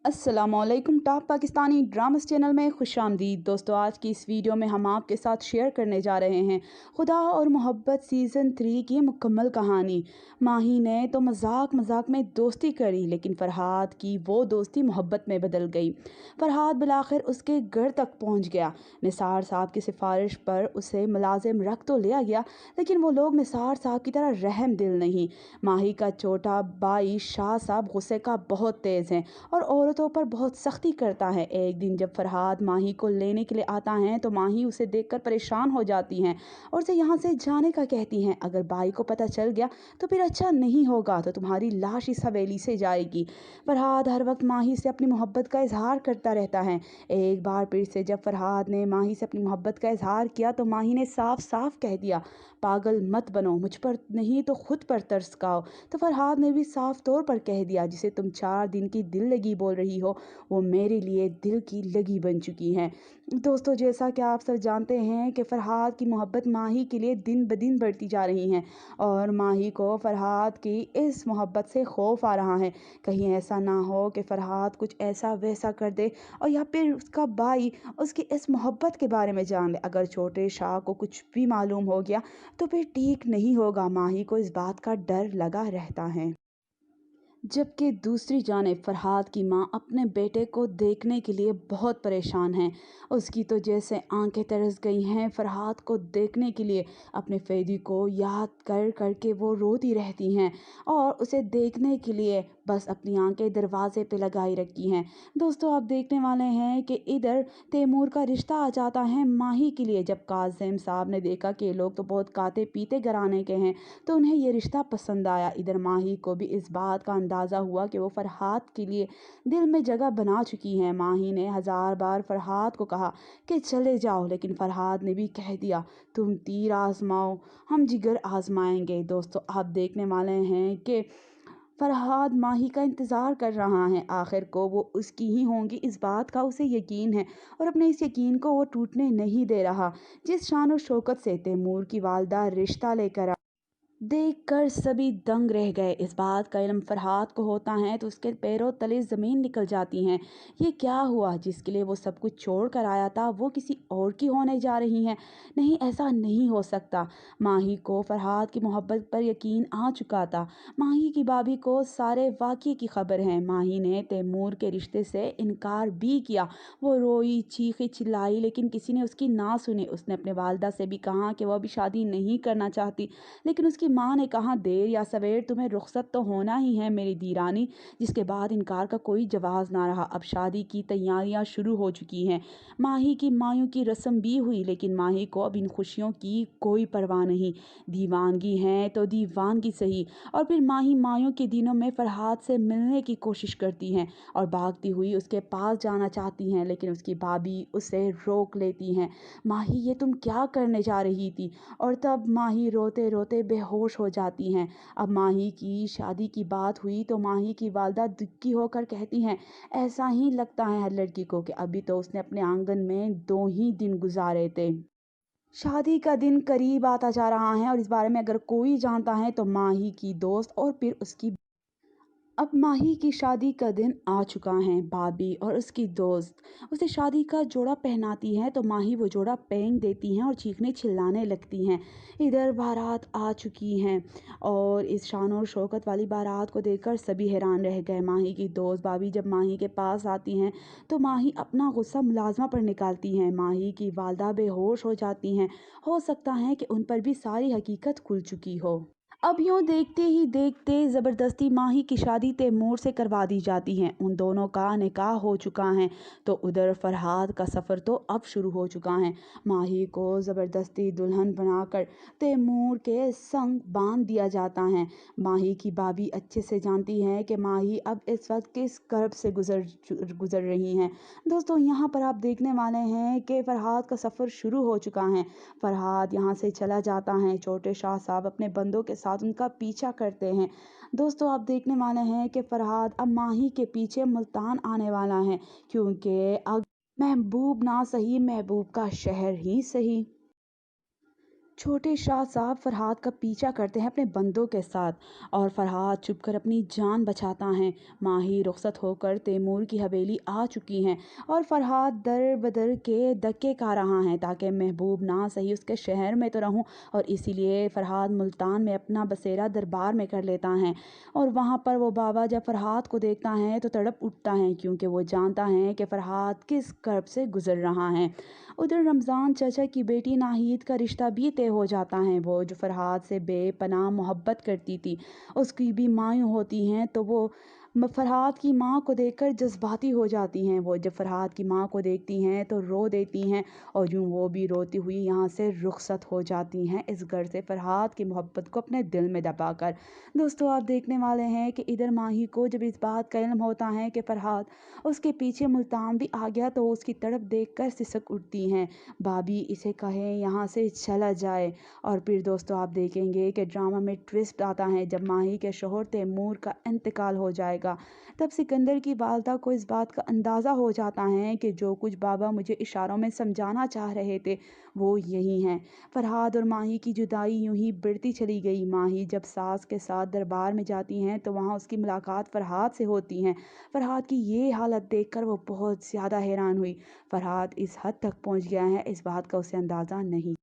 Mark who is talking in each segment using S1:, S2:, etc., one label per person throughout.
S1: अस्सलाम वालेकुम। Top Pakistani dramas channel में खुशामदीद। दोस्तों, आज की इस वीडियो में हम आपके साथ शेयर करने जा रहे हैं खुदा और मोहब्बत सीज़न 3 की मुकम्मल कहानी। माही ने तो मजाक मजाक में दोस्ती करी, लेकिन फरहाद की वो दोस्ती मोहब्बत में बदल गई। फरहाद बिलाखिर उसके घर तक पहुंच गया। निसार साहब की सिफारिश पर उसे मुलाजिम रख तो लिया गया, लेकिन वो लोग निसार साहब की तरह रहम दिल नहीं। माही का छोटा भाई शाह साहब गुस्से का बहुत तेज़ है और औरतों पर बहुत सख्ती करता है। एक दिन जब फरहाद माही को लेने के लिए आता है तो माही उसे देखकर परेशान हो जाती हैं और उसे यहाँ से जाने का कहती हैं। अगर भाई को पता चल गया तो फिर अच्छा नहीं होगा, तो तुम्हारी लाश इस हवेली से जाएगी। फरहाद हर वक्त माही से अपनी मोहब्बत का इजहार करता रहता है। एक बार फिर से जब फरहाद ने माही से अपनी मोहब्बत का इजहार किया तो माही ने साफ साफ कह दिया, पागल मत बनो, मुझ पर नहीं तो खुद पर तरस खाओ। तो फरहाद ने भी साफ तौर पर कह दिया, जिसे तुम 4 दिन की दिल लगी बोल रही हो, वो मेरे लिए दिल की लगी बन चुकी हैं। दोस्तों, जैसा कि आप सब जानते हैं कि फ़रहाद की मोहब्बत माही के लिए दिन ब दिन बढ़ती जा रही हैं और माही को फ़रहाद की इस मोहब्बत से खौफ आ रहा है। कहीं ऐसा ना हो कि फ़रहाद कुछ ऐसा वैसा कर दे और या फिर उसका भाई उसकी इस मोहब्बत के बारे में जान ले। अगर छोटे शाह को कुछ भी मालूम हो गया तो फिर ठीक नहीं होगा। माही को इस बात का डर लगा रहता है। जबकि दूसरी जानिब फरहाद की माँ अपने बेटे को देखने के लिए बहुत परेशान है। उसकी तो जैसे आंखें तरस गई हैं फरहाद को देखने के लिए। अपने फ़ैदी को याद कर करके वो रोती रहती हैं और उसे देखने के लिए बस अपनी आंखें दरवाजे पे लगाई रखी हैं। दोस्तों, आप देखने वाले हैं कि इधर तैमूर का रिश्ता आ जाता है माही के लिए। जब कासिम साहब ने देखा कि ये लोग तो बहुत खाते पीते घराने के हैं तो उन्हें ये रिश्ता पसंद आया। इधर माही को भी इस बात का अंदाज़ा हुआ कि वो फरहाद के लिए दिल में जगह बना चुकी हैं। माही ने 1000 बार फरहाद को कहा कि चले जाओ, लेकिन फरहाद ने भी कह दिया, तुम तीर आजमाओ, हम जिगर आजमाएंगे। दोस्तों, आप देखने वाले हैं कि फरहाद माही का इंतज़ार कर रहा है। आखिर को वो उसकी ही होंगी, इस बात का उसे यकीन है और अपने इस यकीन को वो टूटने नहीं दे रहा। जिस शान और शौकत से तैमूर की वालदा रिश्ता लेकर देखकर सभी दंग रह गए। इस बात का इल्म फरहाद को होता है तो उसके पैरों तले ज़मीन निकल जाती हैं। ये क्या हुआ? जिसके लिए वो सब कुछ छोड़ कर आया था वो किसी और की होने जा रही हैं। नहीं, ऐसा नहीं हो सकता। माही को फरहाद की मोहब्बत पर यकीन आ चुका था। माही की भाभी को सारे वाक़ये की खबर है। माही ने तैमूर के रिश्ते से इनकार भी किया। वो रोई, चीखी चिल्लाई, लेकिन किसी ने उसकी ना सुनी। उसने अपने वालदा से भी कहा कि वो अभी शादी नहीं करना चाहती, लेकिन उसकी माँ ने कहा, देर या सवेर तुम्हें रुखसत तो होना ही है मेरी दीरानी। जिसके बाद इनकार का कोई जवाब ना रहा। अब शादी की तैयारियां शुरू हो चुकी हैं। माही की मायूं की रस्म भी हुई, लेकिन माही को अब इन खुशियों की कोई परवाह नहीं। दीवानगी है तो दीवानगी सही। और फिर माही मायूं के दिनों में फरहाद से मिलने की कोशिश करती हैं और भागती हुई उसके पास जाना चाहती हैं, लेकिन उसकी भाभी उसे रोक लेती हैं। माही, ये तुम क्या करने जा रही थी? और तब माही रोते रोते बेहोश हो जाती हैं। अब माही की शादी की बात हुई तो माही की वालदा दुखी होकर कहती हैं, ऐसा ही लगता है हर लड़की को कि अभी तो उसने अपने आंगन में 2 ही दिन गुजारे थे। शादी का दिन करीब आता जा रहा है और इस बारे में अगर कोई जानता है तो माही की दोस्त और फिर उसकी। अब माही की शादी का दिन आ चुका है। भाभी और उसकी दोस्त उसे शादी का जोड़ा पहनाती हैं तो माही वो जोड़ा पहन देती हैं और चीखने चिल्लाने लगती हैं। इधर बारात आ चुकी हैं और इस शान और शौकत वाली बारात को देखकर सभी हैरान रह गए। माही की दोस्त भाभी जब माही के पास आती हैं तो माही अपना गुस्सा मुलाजमा पर निकालती हैं। माही की वालदा बेहोश हो जाती हैं। हो सकता है कि उन पर भी सारी हकीकत खुल चुकी हो। अब यूँ देखते ही देखते ज़बरदस्ती माही की शादी तैमूर से करवा दी जाती है। उन दोनों का निकाह हो चुका है तो उधर फरहाद का सफ़र तो अब शुरू हो चुका है। माही को ज़बरदस्ती दुल्हन बनाकर तैमूर के संग बांध दिया जाता है। माही की भाभी अच्छे से जानती है कि माही अब इस वक्त किस कर्ब से गुज़र रही हैं। दोस्तों, यहाँ पर आप देखने वाले हैं कि फरहाद का सफ़र शुरू हो चुका है। फरहाद यहाँ से चला जाता है। छोटे शाह साहब अपने बंदों के साथ उनका पीछा करते हैं। दोस्तों, आप देखने वाले हैं कि फरहाद अब माही के पीछे मुल्तान आने वाला है, क्योंकि अब महबूब ना सही, महबूब का शहर ही सही। छोटे शाह साहब फरहाद का पीछा करते हैं अपने बंदों के साथ और फरहाद छुपकर अपनी जान बचाता है। माही रुखसत होकर तैमूर की हवेली आ चुकी हैं और फरहाद दर बदर के धक्के खा रहा है ताकि महबूब ना सही उसके शहर में तो रहूं, और इसीलिए फरहाद मुल्तान में अपना बसेरा दरबार में कर लेता है। और वहाँ पर वो बाबा जब फरहाद को देखता है तो तड़प उठता है, क्योंकि वो जानता है कि फरहाद किस कर्ब से गुजर रहा है। उधर रमज़ान चाचा की बेटी नाहिद का रिश्ता भी तय हो जाता है। वो जो फरहाद से बेपनाह मोहब्बत करती थी, उसकी भी मायूं होती हैं, तो वो फरहाद की माँ को देखकर जज्बाती हो जाती हैं। वो जब फरहाद की माँ को देखती हैं तो रो देती हैं और यूँ वो भी रोती हुई यहाँ से रुखसत हो जाती हैं इस घर से, फरहाद की मोहब्बत को अपने दिल में दबाकर। दोस्तों, आप देखने वाले हैं कि इधर माही को जब इस बात का इल्म होता है कि फरहाद उसके पीछे मुल्तान भी आ गया, तो उसकी तरफ देखकर सिसक उठती हैं, भाभी इसे कहे यहाँ से चला जाए। और फिर दोस्तों, आप देखेंगे कि ड्रामा में ट्विस्ट आता है जब माही के शोहर तैमूर का इंतकाल हो जाएगा। तब सिकंदर की वालदा को इस बात का अंदाज़ा हो जाता है कि जो कुछ बाबा मुझे इशारों में समझाना चाह रहे थे वो यही हैं। फरहाद और माही की जुदाई यूं ही बढ़ती चली गई। माही जब सास के साथ दरबार में जाती हैं तो वहाँ उसकी मुलाकात फरहाद से होती है। फरहाद की ये हालत देखकर वो बहुत ज़्यादा हैरान हुई। फरहाद इस हद तक पहुँच गया है, इस बात का उसे अंदाज़ा नहीं।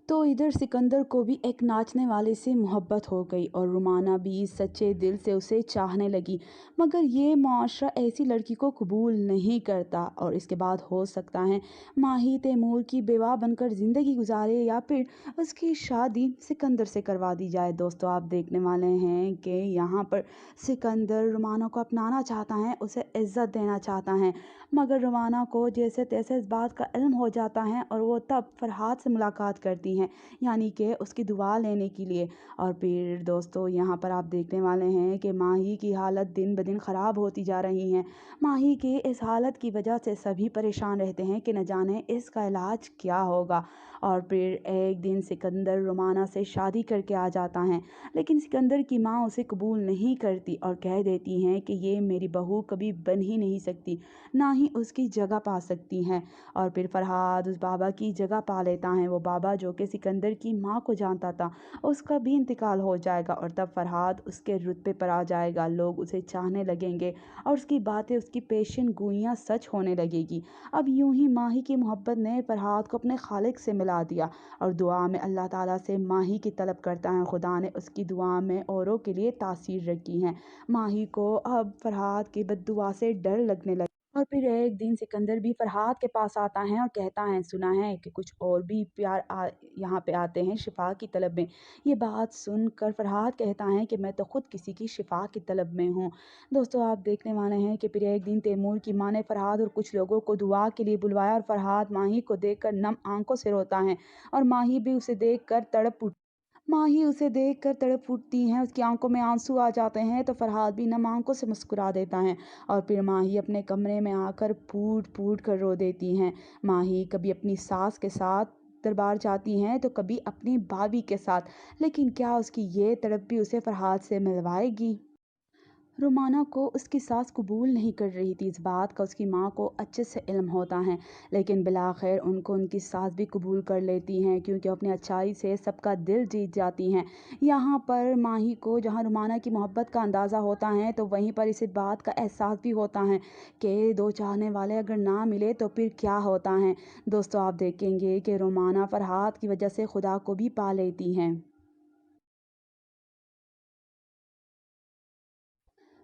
S1: तो इधर सिकंदर को भी एक नाचने वाले से मोहब्बत हो गई और रुमाना भी सच्चे दिल से उसे चाहने लगी, मगर ये मुआशरा ऐसी लड़की को कबूल नहीं करता और इसके बाद हो सकता है माही तैमूर की बेवा बनकर ज़िंदगी गुजारे या फिर उसकी शादी सिकंदर से करवा दी जाए। दोस्तों, आप देखने वाले हैं कि यहाँ पर सिकंदर रुमाना को अपनाना चाहता है, उसे इज़्ज़त देना चाहता है, मगर रुमाना को जैसे तैसे इस बात का इल्म हो जाता है और वो तब फरहाद से मुलाकात करती हैं, यानी कि उसकी दुआ लेने के लिए। और फिर दोस्तों, यहाँ पर आप देखने वाले हैं कि माही की हालत दिन ब दिन ख़राब होती जा रही है। माही की इस हालत की वजह से सभी परेशान रहते हैं कि न जाने इसका इलाज क्या होगा। और फिर एक दिन सिकंदर रुमाना से शादी करके आ जाता है, लेकिन सिकंदर की माँ उसे कबूल नहीं करती और कह देती हैं कि ये मेरी बहू कभी बन ही नहीं सकती, ना ही उसकी जगह पा सकती हैं। और फिर फरहाद उस बाबा की जगह पा लेता है। वो बाबा जो कि सिकंदर की माँ को जानता था, उसका भी इंतकाल हो जाएगा और तब फरहाद उसके रुतबे पर आ जाएगा। लोग उसे चाहने लगेंगे और उसकी बातें, उसकी पेशन गोइयाँ सच होने लगेगी। अब यूं ही माही की मोहब्बत ने फरहाद को अपने खालिक से मिला दिया और दुआ में अल्लाह ताला से माही की तलब करता है। खुदा ने उसकी दुआ में औरों के लिए तासीर रखी है। माही को अब फरहाद की बद्दुआ से डर लगने लगा। और फिर एक दिन सिकंदर भी फरहाद के पास आता है और कहता है, सुना है कि कुछ और भी यहाँ पे आते हैं शिफा की तलब में। ये बात सुनकर फरहाद कहता है कि मैं तो खुद किसी की शिफा की तलब में हूँ। दोस्तों, आप देखने वाले हैं कि फिर एक दिन तैमूर की माँ ने फरहाद और कुछ लोगों को दुआ के लिए बुलवाया और फरहाद माही को देखकर नम आंखों से रोता है और माही भी उसे देखकर तड़प उठ माही उसे देखकर तड़प उठती हैं, उसकी आंखों में आंसू आ जाते हैं, तो फरहाद भी नम आंखों से मुस्कुरा देता है और फिर माही अपने कमरे में आकर फूट फूट कर रो देती हैं। माही कभी अपनी सास के साथ दरबार जाती हैं तो कभी अपनी भाभी के साथ, लेकिन क्या उसकी ये तड़प भी उसे फरहाद से मिलवाएगी? रुमाना को उसकी सास कबूल नहीं कर रही थी, इस बात का उसकी माँ को अच्छे से इल्म होता है, लेकिन बिलाखिर उनको उनकी सास भी कबूल कर लेती हैं, क्योंकि अपनी अच्छाई से सबका दिल जीत जाती हैं। यहाँ पर माही को जहाँ रुमाना की मोहब्बत का अंदाज़ा होता है, तो वहीं पर इस बात का एहसास भी होता है कि दो चाहने वाले अगर ना मिले तो फिर क्या होता है। दोस्तों, आप देखेंगे कि रुमाना फरहाद की वजह से खुदा को भी पा लेती हैं।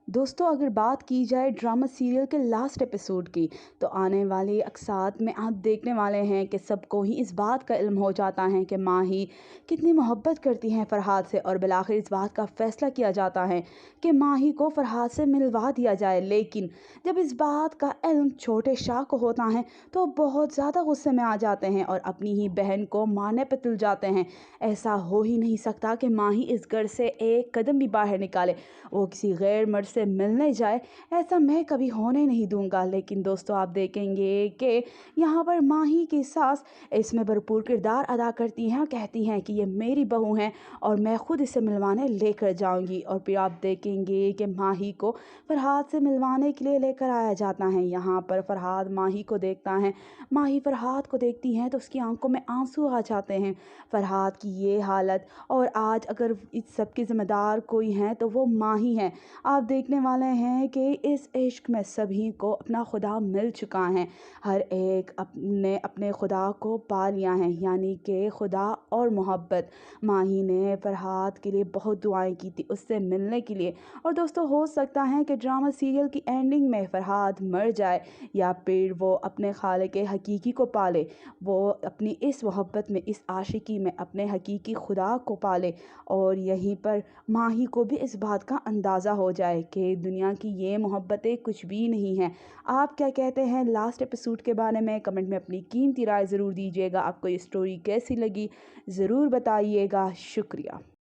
S1: दोस्तों, अगर बात की जाए ड्रामा सीरियल के लास्ट एपिसोड की, तो आने वाली अक़सात में आप देखने वाले हैं कि सबको ही इस बात का इल्म हो जाता है कि माही कितनी मोहब्बत करती हैं फ़रहाद से और बिलाखिर इस बात का फ़ैसला किया जाता है कि माही को फ़रहाद से मिलवा दिया जाए। लेकिन जब इस बात का इल्म छोटे शाह को होता है तो बहुत ज़्यादा गुस्से में आ जाते हैं और अपनी ही बहन को मारने पर तुल जाते हैं। ऐसा हो ही नहीं सकता कि माही इस घर से एक कदम भी बाहर निकाले, वो किसी गैर मर्द से उससे मिलने जाए, ऐसा मैं कभी होने नहीं दूंगा। लेकिन दोस्तों आप देखेंगे कि यहाँ पर माही की सास इसमें भरपूर किरदार अदा करती हैं, कहती हैं कि ये मेरी बहू हैं और मैं खुद इसे मिलवाने लेकर जाऊंगी। और फिर आप देखेंगे कि माही को फरहाद से मिलवाने के लिए लेकर आया जाता है। यहाँ पर फरहाद माही को देखता है, माही फरहाद को देखती हैं तो उसकी आंखों में आंसू आ जाते हैं। फरहाद की ये हालत, और आज अगर इस सब की ज़िम्मेदार कोई है तो वो माही है। आप देखने वाले हैं कि इस इश्क में सभी को अपना खुदा मिल चुका है, हर एक अपने अपने खुदा को पा लिया है, यानी कि खुदा और मोहब्बत। माही ने फरहाद के लिए बहुत दुआएं की थी उससे मिलने के लिए। और दोस्तों हो सकता है कि ड्रामा सीरियल की एंडिंग में फरहाद मर जाए या फिर वो अपने खालिक हकीकी को पाले, वो अपनी इस मोहब्बत में, इस आशिकी में अपने हकीकी खुदा को पाले। और यहीं पर माही को भी इस बात का अंदाज़ा हो जाए कि दुनिया की ये मोहब्बतें कुछ भी नहीं हैं। आप क्या कहते हैं लास्ट एपिसोड के बारे में? कमेंट में अपनी कीमती राय ज़रूर दीजिएगा। आपको ये स्टोरी कैसी लगी ज़रूर बताइएगा। शुक्रिया।